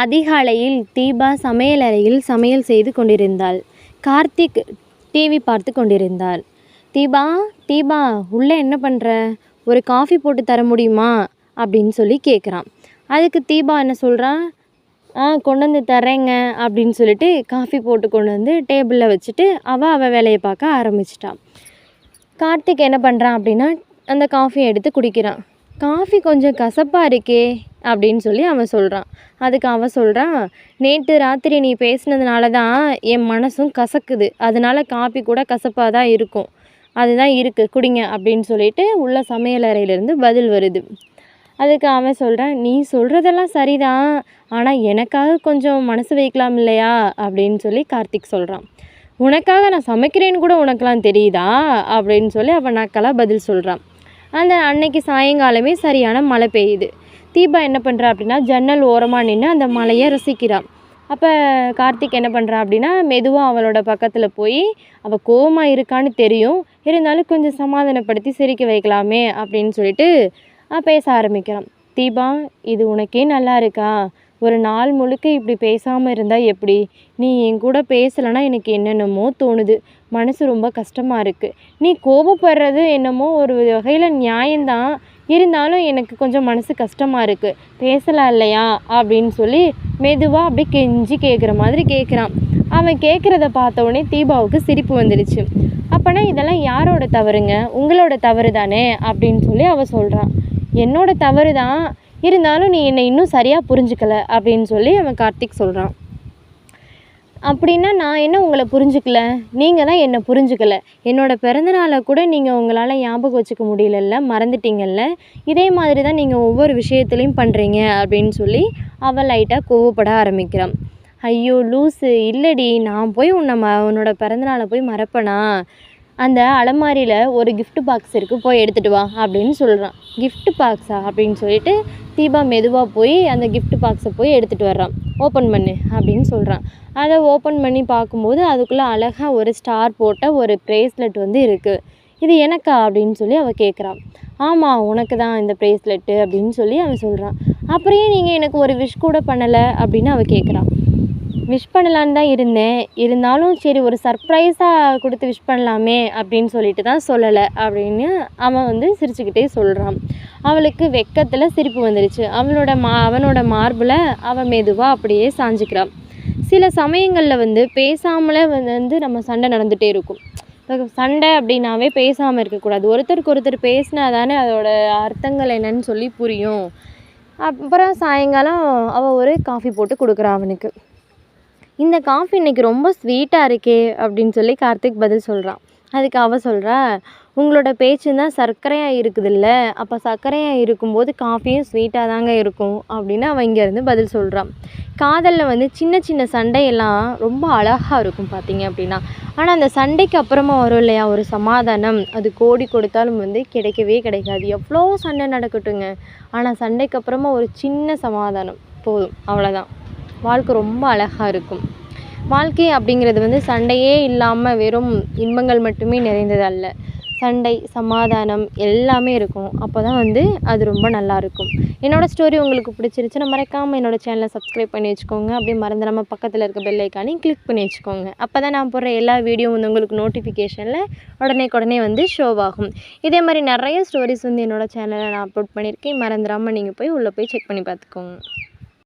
அதிகாலையில் தீபா சமையலறையில் சமையல் செய்து கொண்டிருந்தாள். கார்த்திக் டிவி பார்த்து கொண்டிருந்தார். தீபா தீபா உள்ளே என்ன பண்ணுற, ஒரு காஃபி போட்டு தர முடியுமா அப்படின்னு சொல்லி கேட்குறான். அதுக்கு தீபா என்ன சொல்கிறான், கொண்டு வந்து தர்றேங்க அப்படின்னு சொல்லிட்டு காஃபி போட்டு கொண்டு வந்து டேபிளில் வச்சுட்டு அவள் வேலையை பார்க்க ஆரம்பிச்சிட்டான். கார்த்திக் என்ன பண்ணுறான் அப்படின்னா அந்த காஃபியை எடுத்து குடிக்கிறான். காஃபி கொஞ்சம் கசப்பாக இருக்கே அப்படின்னு சொல்லி அவன் சொல்கிறான். அதுக்கு அவன் சொல்கிறான், நேற்று ராத்திரி நீ பேசினதுனால தான் என் மனசும் கசக்குது, அதனால காஃபி கூட கசப்பாக தான் இருக்கும், அதுதான் இருக்குது குடிங்க அப்படின்னு சொல்லிட்டு உள்ள சமையலறையிலேருந்து பதில் வருது. அதுக்கு அவன் சொல்கிறான், நீ சொல்கிறதெல்லாம் சரிதான், ஆனால் எனக்காக கொஞ்சம் மனசு வைக்கலாம் இல்லையா அப்படின்னு சொல்லி கார்த்திக் சொல்கிறான். உனக்காக நான் சமைக்கிறேன்னு கூட உனக்கெல்லாம் தெரியுதா அப்படின்னு சொல்லி அவன் நக்கலாக பதில் சொல்கிறான். அந்த அன்னைக்கு சாயங்காலமே சரியான மழை பெய்யுது. தீபா என்ன பண்ணுறா அப்படின்னா ஜன்னல் ஓரமாக நின்று அந்த மழையை ரசிக்கிறான். அப்போ கார்த்திக் என்ன பண்ணுறான் அப்படின்னா மெதுவாக அவளோட பக்கத்தில் போய் அவள் கோவமாக இருக்கான்னு தெரியும், இருந்தாலும் கொஞ்சம் சமாதானப்படுத்தி சிரிக்க வைக்கலாமே அப்படின்னு சொல்லிட்டு பேச ஆரம்பிக்கிறான். தீபா, இது உனக்கே நல்லா இருக்கா? ஒரு நாள் முழுக்க இப்படி பேசாமல் இருந்தால் எப்படி? நீ என் கூட பேசலைன்னா எனக்கு என்னென்னமோ தோணுது, மனசு ரொம்ப கஷ்டமாக இருக்குது. நீ கோபப்படுறது என்னமோ ஒரு வகையில் நியாயம்தான், இருந்தாலும் எனக்கு கொஞ்சம் மனசு கஷ்டமாக இருக்குது, பேசலாம் இல்லையா அப்படின்னு சொல்லி மெதுவாக அப்படி கெஞ்சி கேட்குற மாதிரி கேட்குறான். அவன் கேட்குறத பார்த்த உடனே தீபாவுக்கு சிரிப்பு வந்துடுச்சு. அப்போனா இதெல்லாம் யாரோட தவறுங்க, உங்களோட தவறு தானே அப்படின்னு சொல்லி அவள் சொல்கிறான். என்னோட தவறு தான், இருந்தாலும் நீ என்னை இன்னும் சரியாக புரிஞ்சுக்கலை அப்படின்னு சொல்லி அவன் கார்த்திக் சொல்கிறான். அப்படின்னா நான் என்ன உங்களை புரிஞ்சுக்கல, நீங்கள் தான் என்னை புரிஞ்சுக்கலை. என்னோடய பிறந்தநாளை கூட நீங்கள் உங்களால் ஞாபகம் வச்சுக்க முடியலல்ல, மறந்துட்டீங்கல்ல, இதே மாதிரி தான் நீங்கள் ஒவ்வொரு விஷயத்துலையும் பண்ணுறீங்க அப்படின்னு சொல்லி அவள் லைட்டாக கோவப்பட ஆரம்பிக்கிறான். ஐயோ லூஸு, இல்லடி, நான் போய் உன்னோட பிறந்தநாளை போய் மறப்பேனா? அந்த அலமாரியில் ஒரு கிஃப்ட் பாக்ஸ் இருக்குது, போய் எடுத்துகிட்டு வா அப்படின்னு சொல்கிறான். கிஃப்ட் பாக்ஸா அப்படின்னு சொல்லிட்டு தீபா மெதுவாக போய் அந்த கிஃப்ட் பாக்ஸை போய் எடுத்துகிட்டு வர்றான். ஓப்பன் பண்ணு அப்படின்னு சொல்கிறான். அதை ஓப்பன் பண்ணி பார்க்கும்போது அதுக்குள்ளே அழகாக ஒரு ஸ்டார் போட்ட ஒரு ப்ரேஸ்லெட் வந்து இருக்குது. இது எனக்கா அப்படின்னு சொல்லி அவள் கேட்குறான். ஆமாம், உனக்கு தான் இந்த ப்ரேஸ்லெட்டு அப்படின்னு சொல்லி அவன் சொல்கிறான். அப்படியே நீங்கள் எனக்கு ஒரு விஷ் கூட பண்ணலை அப்படின்னு அவள் கேட்குறான். விஷ் பண்ணலான்னு தான் இருந்தேன், இருந்தாலும் சரி ஒரு சர்ப்ரைஸாக கொடுத்து விஷ் பண்ணலாமே அப்படின்னு சொல்லிட்டு தான் சொல்லலை அப்படின்னு அவன் வந்து சிரிச்சுக்கிட்டே சொல்கிறான். அவளுக்கு வெக்கத்தில் சிரிப்பு வந்துடுச்சு. அவனோட மார்பில் அவன் மெதுவாக அப்படியே சாஞ்சிக்கிறான். சில சமயங்களில் வந்து பேசாமலே வந்து நம்ம சண்டை நடந்துகிட்டே இருக்கும். இப்போ சண்டை அப்படின்னாவே பேசாமல் இருக்கக்கூடாது, ஒருத்தருக்கு ஒருத்தர் பேசினா தானே அதோட அர்த்தங்கள் என்னன்னு சொல்லி புரியும். அப்புறம் சாயங்காலம் அவள் ஒரு காஃபி போட்டு கொடுக்குறான் அவனுக்கு. இந்த காஃபி இன்றைக்கி ரொம்ப ஸ்வீட்டாக இருக்கே அப்படின்னு சொல்லி கார்த்திக் பதில் சொல்கிறான். அதுக்கு அவள் சொல்கிறா, உங்களோட பேச்சு தான் சர்க்கரையாக இருக்குதுல்ல, அப்போ சர்க்கரையாக இருக்கும்போது காஃபியும் ஸ்வீட்டாக தாங்க இருக்கும் அப்படின்னு அவன் இங்கேருந்து பதில் சொல்கிறான். காதலில் வந்து சின்ன சின்ன சண்டையெல்லாம் ரொம்ப அழகாக இருக்கும் பார்த்தீங்க அப்படின்னா, ஆனால் அந்த சண்டைக்கு அப்புறமா வரும் இல்லையா ஒரு சமாதானம், அது கோடி கொடுத்தாலும் வந்து கிடைக்கவே கிடைக்காது. எவ்வளோ சண்டை நடக்கட்டுங்க, ஆனால் சண்டைக்கு அப்புறமா ஒரு சின்ன சமாதானம் போதும், அவ்வளோதான். வாழ்க்கை ரொம்ப அழகாக இருக்கும். வாழ்க்கை அப்படிங்கிறது வந்து சண்டையே இல்லாமல் வெறும் இன்பங்கள் மட்டுமே நிறைந்தது அல்ல, சண்டை சமாதானம் எல்லாமே இருக்கும். அப்போ தான் வந்து அது ரொம்ப நல்லாயிருக்கும். என்னோடய ஸ்டோரி உங்களுக்கு பிடிச்சிருச்சுன்னா மறக்காமல் என்னோடய சேனலை சப்ஸ்கிரைப் பண்ணி வச்சுக்கோங்க. அப்படியே மறந்துடாமல் பக்கத்தில் இருக்க பெல் ஐக்கானையும் கிளிக் பண்ணி வச்சுக்கோங்க. அப்போ தான் நான் போடுற எல்லா வீடியோ வந்து உங்களுக்கு நோட்டிஃபிகேஷனில் உடனே வந்து ஷோவாகும். இதே மாதிரி நிறைய ஸ்டோரிஸ் வந்து என்னோடய சேனலில் நான் அப்லோட் பண்ணியிருக்கேன். மறந்துடாமல் நீங்கள் போய் உள்ளே போய் செக் பண்ணி பார்த்துக்கோங்க.